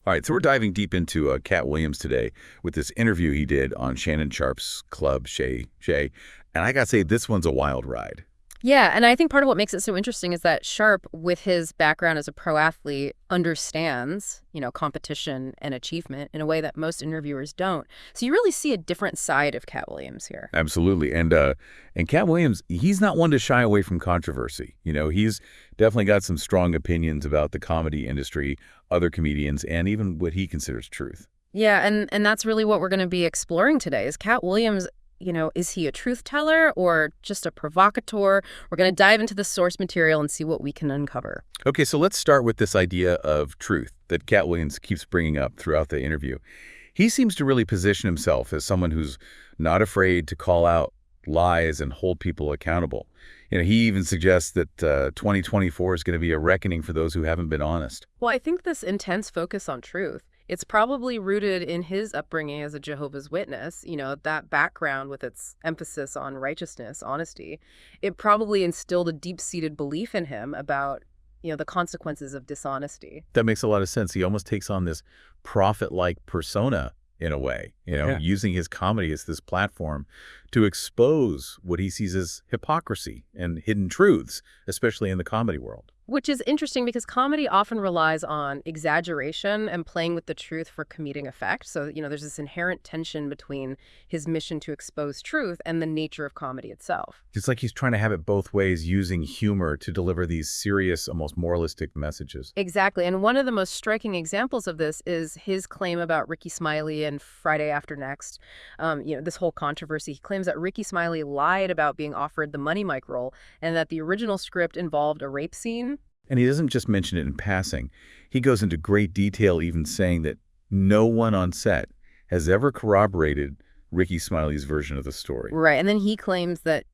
All right, so we're diving deep into Katt Williams today with this interview he did on Shannon Sharpe's club, Shay Shay. And I got to say, this one's a wild ride. Yeah, and I think part of what makes it so interesting is that Sharpe, with his background as a pro athlete, understands, competition and achievement in a way that most interviewers don't. So you really see a different side of Katt Williams here. Absolutely. And Katt Williams, he's not one to shy away from controversy. He's definitely got some strong opinions about the comedy industry, other comedians, and even what he considers truth. Yeah, and that's really what we're going to be exploring today. Is Katt Williams, is he a truth teller or just a provocateur? We're going to dive into the source material and see what we can uncover. Okay, so let's start with this idea of truth that Katt Williams keeps bringing up throughout the interview. He seems to really position himself as someone who's not afraid to call out lies and hold people accountable. He even suggests that 2024 is going to be a reckoning for those who haven't been honest. Well, I think this intense focus on truth, it's probably rooted in his upbringing as a Jehovah's Witness, that background with its emphasis on righteousness, honesty. It probably instilled a deep-seated belief in him about, the consequences of dishonesty. That makes a lot of sense. He almost takes on this prophet-like persona in a way, using his comedy as this platform to expose what he sees as hypocrisy and hidden truths, especially in the comedy world. Which is interesting because comedy often relies on exaggeration and playing with the truth for comedic effect. So, there's this inherent tension between his mission to expose truth and the nature of comedy itself. It's like he's trying to have it both ways, using humor to deliver these serious, almost moralistic messages. Exactly. And one of the most striking examples of this is his claim about Ricky Smiley and Friday After Next. This whole controversy. He claims that Ricky Smiley lied about being offered the Money Mike role and that the original script involved a rape scene. And he doesn't just mention it in passing. He goes into great detail, even saying that no one on set has ever corroborated Ricky Smiley's version of the story. Right. And then he claims that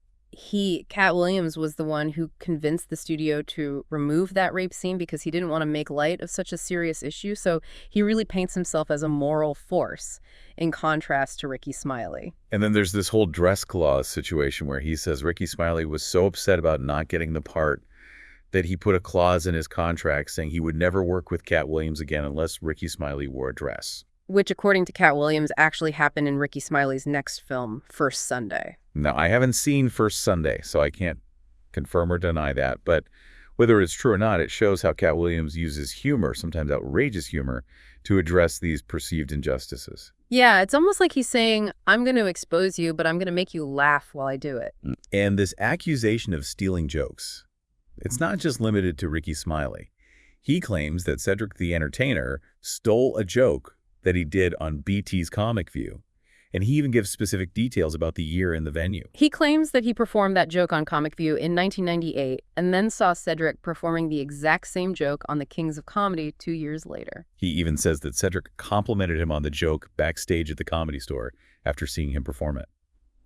Katt Williams, was the one who convinced the studio to remove that rape scene because he didn't want to make light of such a serious issue. So he really paints himself as a moral force in contrast to Ricky Smiley. And then there's this whole dress clause situation where he says Ricky Smiley was so upset about not getting the part that he put a clause in his contract saying he would never work with Katt Williams again unless Ricky Smiley wore a dress. Which, according to Katt Williams, actually happened in Ricky Smiley's next film, First Sunday. Now, I haven't seen First Sunday, so I can't confirm or deny that. But whether it's true or not, it shows how Katt Williams uses humor, sometimes outrageous humor, to address these perceived injustices. Yeah, it's almost like he's saying, I'm going to expose you, but I'm going to make you laugh while I do it. And this accusation of stealing jokes, it's not just limited to Ricky Smiley. He claims that Cedric the Entertainer stole a joke that he did on BT's Comic View. And he even gives specific details about the year and the venue. He claims that he performed that joke on Comic View in 1998 and then saw Cedric performing the exact same joke on The Kings of Comedy 2 years later. He even says that Cedric complimented him on the joke backstage at the Comedy Store after seeing him perform it.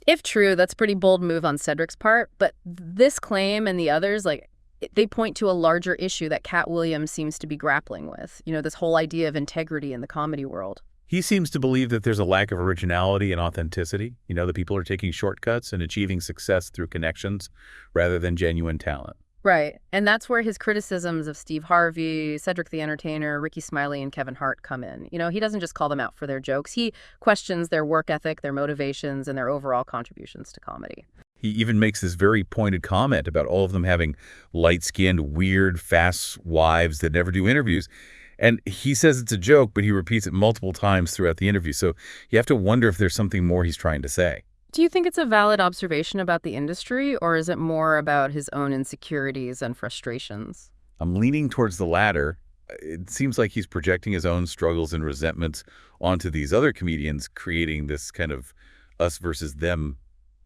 If true, that's a pretty bold move on Cedric's part, but this claim and the others, they point to a larger issue that Katt Williams seems to be grappling with, this whole idea of integrity in the comedy world. He seems to believe that there's a lack of originality and authenticity. The people are taking shortcuts and achieving success through connections rather than genuine talent. Right. And that's where his criticisms of Steve Harvey, Cedric the Entertainer, Ricky Smiley, and Kevin Hart come in. He doesn't just call them out for their jokes. He questions their work ethic, their motivations, and their overall contributions to comedy. He even makes this very pointed comment about all of them having light-skinned, weird, fast wives that never do interviews. And he says it's a joke, but he repeats it multiple times throughout the interview. So you have to wonder if there's something more he's trying to say. Do you think it's a valid observation about the industry, or is it more about his own insecurities and frustrations? I'm leaning towards the latter. It seems like he's projecting his own struggles and resentments onto these other comedians, creating this kind of us versus them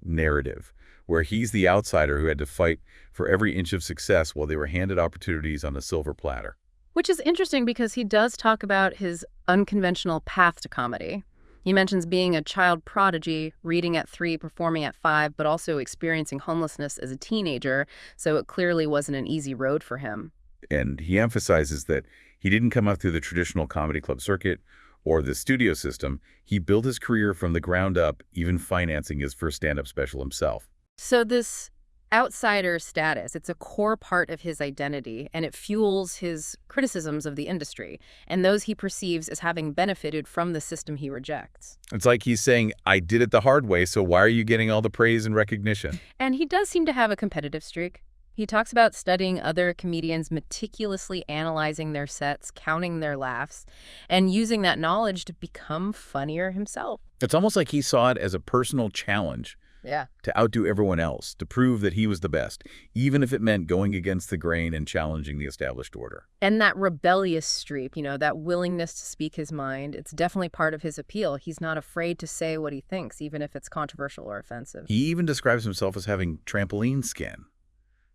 narrative, where he's the outsider who had to fight for every inch of success while they were handed opportunities on a silver platter. Which is interesting because he does talk about his unconventional path to comedy. He mentions being a child prodigy, reading at 3, performing at 5, but also experiencing homelessness as a teenager, so it clearly wasn't an easy road for him. And he emphasizes that he didn't come up through the traditional comedy club circuit or the studio system. He built his career from the ground up, even financing his first stand-up special himself. So this outsider status. It's a core part of his identity, and it fuels his criticisms of the industry and those he perceives as having benefited from the system he rejects. It's like he's saying, I did it the hard way, so why are you getting all the praise and recognition? And he does seem to have a competitive streak. He talks about studying other comedians, meticulously analyzing their sets, counting their laughs, and using that knowledge to become funnier himself. It's almost like he saw it as a personal challenge. Yeah. To outdo everyone else, to prove that he was the best, even if it meant going against the grain and challenging the established order. And that rebellious streak, that willingness to speak his mind, it's definitely part of his appeal. He's not afraid to say what he thinks, even if it's controversial or offensive. He even describes himself as having trampoline skin,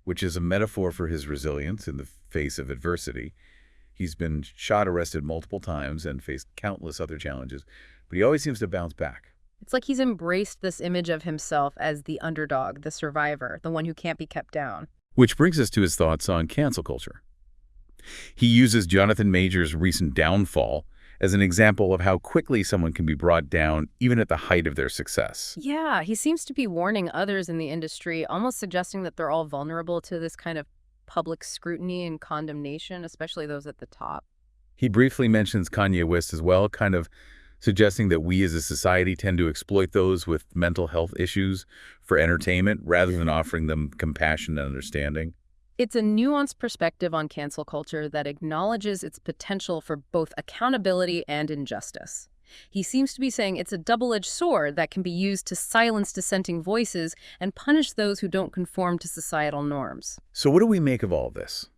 which is a metaphor for his resilience in the face of adversity. He's been shot, arrested multiple times, and faced countless other challenges, but he always seems to bounce back. It's like he's embraced this image of himself as the underdog, the survivor, the one who can't be kept down. Which brings us to his thoughts on cancel culture. He uses Jonathan Major's recent downfall as an example of how quickly someone can be brought down even at the height of their success. Yeah, he seems to be warning others in the industry, almost suggesting that they're all vulnerable to this kind of public scrutiny and condemnation, especially those at the top. He briefly mentions Kanye West as well, kind of suggesting that we as a society tend to exploit those with mental health issues for entertainment rather than offering them compassion and understanding. It's a nuanced perspective on cancel culture that acknowledges its potential for both accountability and injustice. He seems to be saying it's a double-edged sword that can be used to silence dissenting voices and punish those who don't conform to societal norms. So what do we make of all this?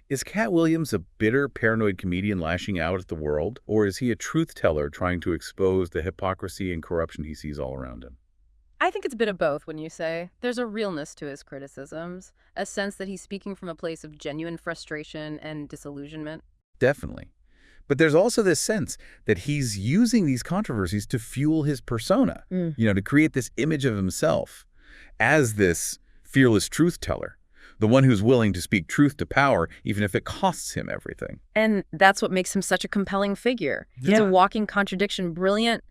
Is Katt Williams a bitter, paranoid comedian lashing out at the world, or is he a truth-teller trying to expose the hypocrisy and corruption he sees all around him? I think it's a bit of both, wouldn't you say? There's a realness to his criticisms, a sense that he's speaking from a place of genuine frustration and disillusionment. Definitely. But there's also this sense that he's using these controversies to fuel his persona, to create this image of himself as this fearless truth-teller. The one who's willing to speak truth to power, even if it costs him everything. And that's what makes him such a compelling figure. He's a walking contradiction, brilliant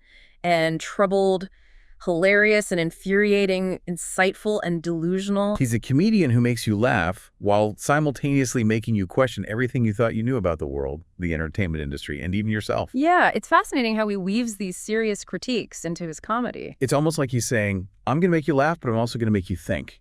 and troubled, hilarious and infuriating, insightful and delusional. He's a comedian who makes you laugh while simultaneously making you question everything you thought you knew about the world, the entertainment industry, and even yourself. Yeah, it's fascinating how he weaves these serious critiques into his comedy. It's almost like he's saying, I'm going to make you laugh, but I'm also going to make you think.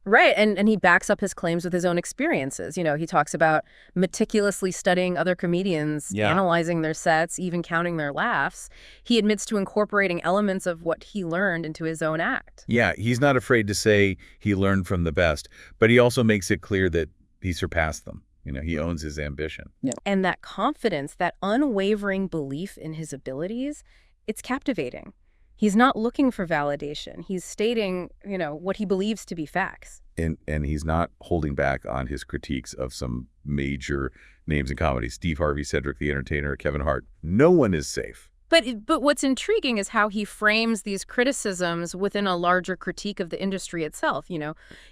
Right, and he backs up his claims with his own experiences. He talks about meticulously studying other comedians, analyzing their sets, even counting their laughs. He admits to incorporating elements of what he learned into his own act. Yeah, he's not afraid to say he learned from the best, but he also makes it clear that he surpassed them. He owns his ambition. Yeah. And that confidence, that unwavering belief in his abilities, it's captivating. He's not looking for validation. He's stating, what he believes to be facts. And he's not holding back on his critiques of some major names in comedy. Steve Harvey, Cedric the Entertainer, Kevin Hart. No one is safe. But what's intriguing is how he frames these criticisms within a larger critique of the industry itself.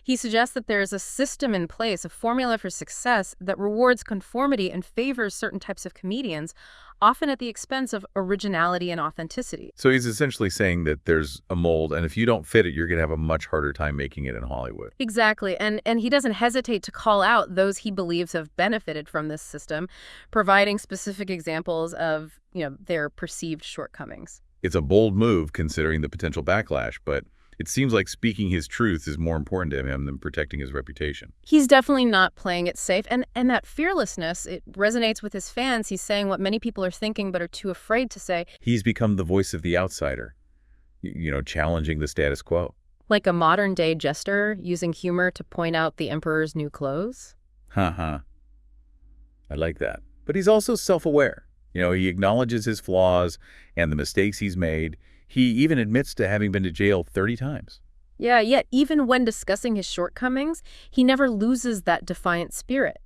He suggests that there's a system in place, a formula for success that rewards conformity and favors certain types of comedians, often at the expense of originality and authenticity. So he's essentially saying that there's a mold, and if you don't fit it, you're going to have a much harder time making it in Hollywood. Exactly. And he doesn't hesitate to call out those he believes have benefited from this system, providing specific examples of, their perceived shortcomings. It's a bold move considering the potential backlash, but it seems like speaking his truth is more important to him than protecting his reputation. He's definitely not playing it safe. And that fearlessness, it resonates with his fans. He's saying what many people are thinking but are too afraid to say. He's become the voice of the outsider, challenging the status quo. Like a modern-day jester using humor to point out the emperor's new clothes? I like that. But he's also self-aware. He acknowledges his flaws and the mistakes he's made. He even admits to having been to jail 30 times. Yeah, yet even when discussing his shortcomings, he never loses that defiant spirit,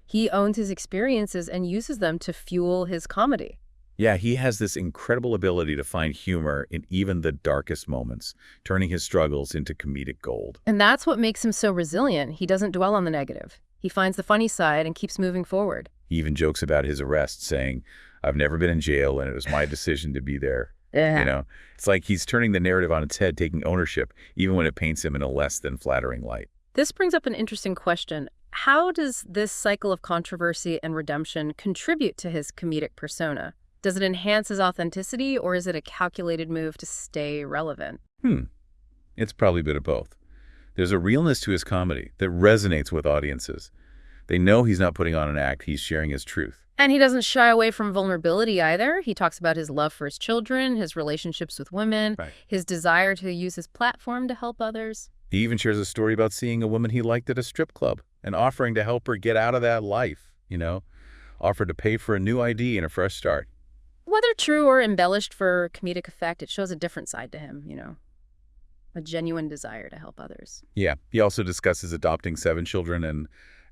He owns his experiences and uses them to fuel his comedy. Yeah, he has this incredible ability to find humor in even the darkest moments, turning his struggles into comedic gold. And that's what makes him so resilient. He doesn't dwell on the negative. He finds the funny side and keeps moving forward. He even jokes about his arrest, saying, I've never been in jail and it was my decision to be there. Yeah. You know, it's like he's turning the narrative on its head, taking ownership, even when it paints him in a less than flattering light. This brings up an interesting question. How does this cycle of controversy and redemption contribute to his comedic persona? Does it enhance his authenticity, or is it a calculated move to stay relevant? It's probably a bit of both. There's a realness to his comedy that resonates with audiences. They know he's not putting on an act, he's sharing his truth. And he doesn't shy away from vulnerability either. He talks about his love for his children, his relationships with women, Right. his desire to use his platform to help others. He even shares a story about seeing a woman he liked at a strip club and offering to help her get out of that life, offered to pay for a new ID and a fresh start. Whether true or embellished for comedic effect, it shows a different side to him, a genuine desire to help others. Yeah, he also discusses adopting 7 children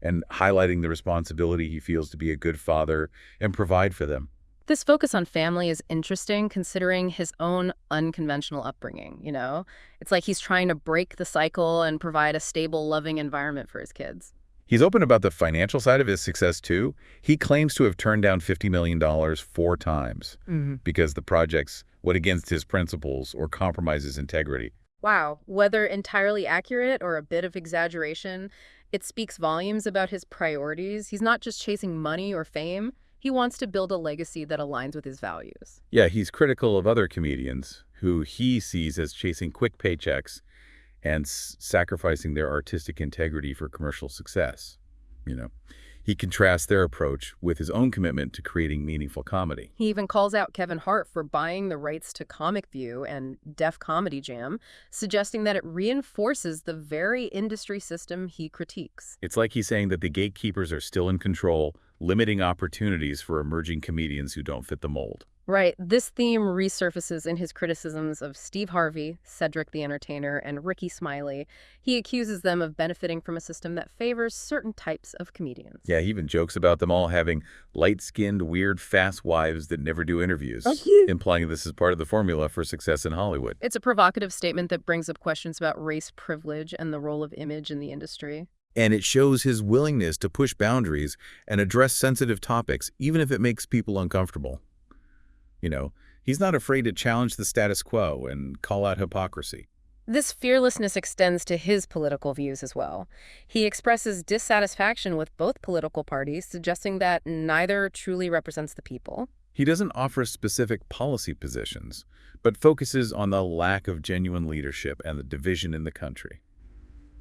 and highlighting the responsibility he feels to be a good father and provide for them. This focus on family is interesting considering his own unconventional upbringing, It's like he's trying to break the cycle and provide a stable, loving environment for his kids. He's open about the financial side of his success, too. He claims to have turned down $50 million 4 times because the projects went against his principles or compromise his integrity. Wow, whether entirely accurate or a bit of exaggeration, it speaks volumes about his priorities. He's not just chasing money or fame. He wants to build a legacy that aligns with his values. Yeah, he's critical of other comedians who he sees as chasing quick paychecks and sacrificing their artistic integrity for commercial success. He contrasts their approach with his own commitment to creating meaningful comedy. He even calls out Kevin Hart for buying the rights to Comic View and Def Comedy Jam, suggesting that it reinforces the very industry system he critiques. It's like he's saying that the gatekeepers are still in control, limiting opportunities for emerging comedians who don't fit the mold. Right. This theme resurfaces in his criticisms of Steve Harvey, Cedric the Entertainer, and Ricky Smiley. He accuses them of benefiting from a system that favors certain types of comedians. Yeah, he even jokes about them all having light-skinned, weird, fast wives that never do interviews, implying this is part of the formula for success in Hollywood. It's a provocative statement that brings up questions about race privilege and the role of image in the industry. And it shows his willingness to push boundaries and address sensitive topics, even if it makes people uncomfortable. He's not afraid to challenge the status quo and call out hypocrisy. This fearlessness extends to his political views as well. He expresses dissatisfaction with both political parties, suggesting that neither truly represents the people. He doesn't offer specific policy positions, but focuses on the lack of genuine leadership and the division in the country.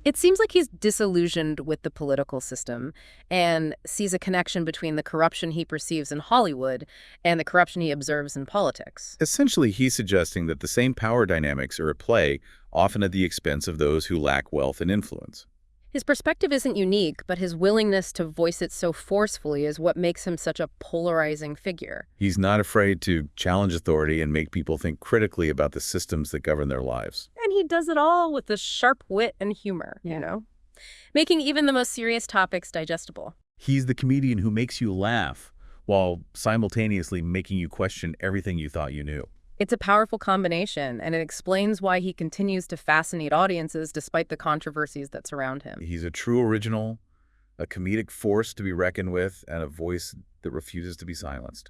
It seems like he's disillusioned with the political system and sees a connection between the corruption he perceives in Hollywood and the corruption he observes in politics. Essentially, he's suggesting that the same power dynamics are at play, often at the expense of those who lack wealth and influence. His perspective isn't unique, but his willingness to voice it so forcefully is what makes him such a polarizing figure. He's not afraid to challenge authority and make people think critically about the systems that govern their lives. And he does it all with a sharp wit and humor, making even the most serious topics digestible. He's the comedian who makes you laugh while simultaneously making you question everything you thought you knew. It's a powerful combination, and it explains why he continues to fascinate audiences despite the controversies that surround him. He's a true original, a comedic force to be reckoned with, and a voice that refuses to be silenced.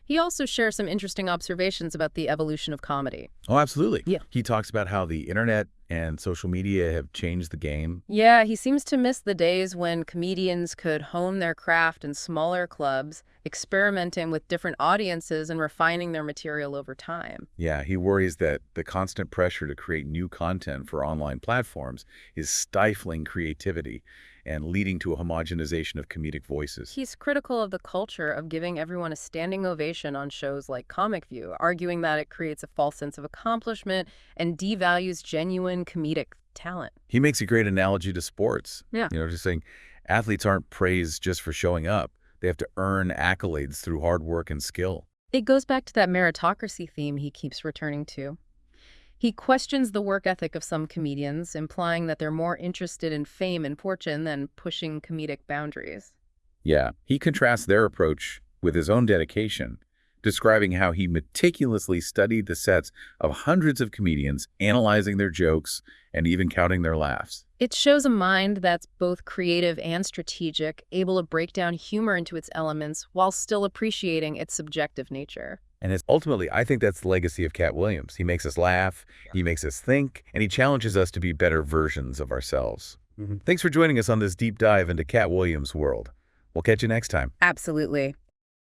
He also shares some interesting observations about the evolution of comedy. Oh, absolutely. Yeah. He talks about how the internet and social media have changed the game. Yeah, he seems to miss the days when comedians could hone their craft in smaller clubs, experimenting with different audiences and refining their material over time. Yeah, he worries that the constant pressure to create new content for online platforms is stifling creativity and leading to a homogenization of comedic voices. He's critical of the culture of giving everyone a standing ovation on shows like Comic View, arguing that it creates a false sense of accomplishment and devalues genuine comedic talent. He makes a great analogy to sports. Yeah. Just saying athletes aren't praised just for showing up. They have to earn accolades through hard work and skill. It goes back to that meritocracy theme he keeps returning to. He questions the work ethic of some comedians, implying that they're more interested in fame and fortune than pushing comedic boundaries. Yeah, he contrasts their approach with his own dedication, describing how he meticulously studied the sets of hundreds of comedians, analyzing their jokes, and even counting their laughs. It shows a mind that's both creative and strategic, able to break down humor into its elements while still appreciating its subjective nature. ultimately, I think that's the legacy of Katt Williams. He makes us laugh, he makes us think, and he challenges us to be better versions of ourselves. Thanks for joining us on this deep dive into Katt Williams' world. We'll catch you next time. Absolutely.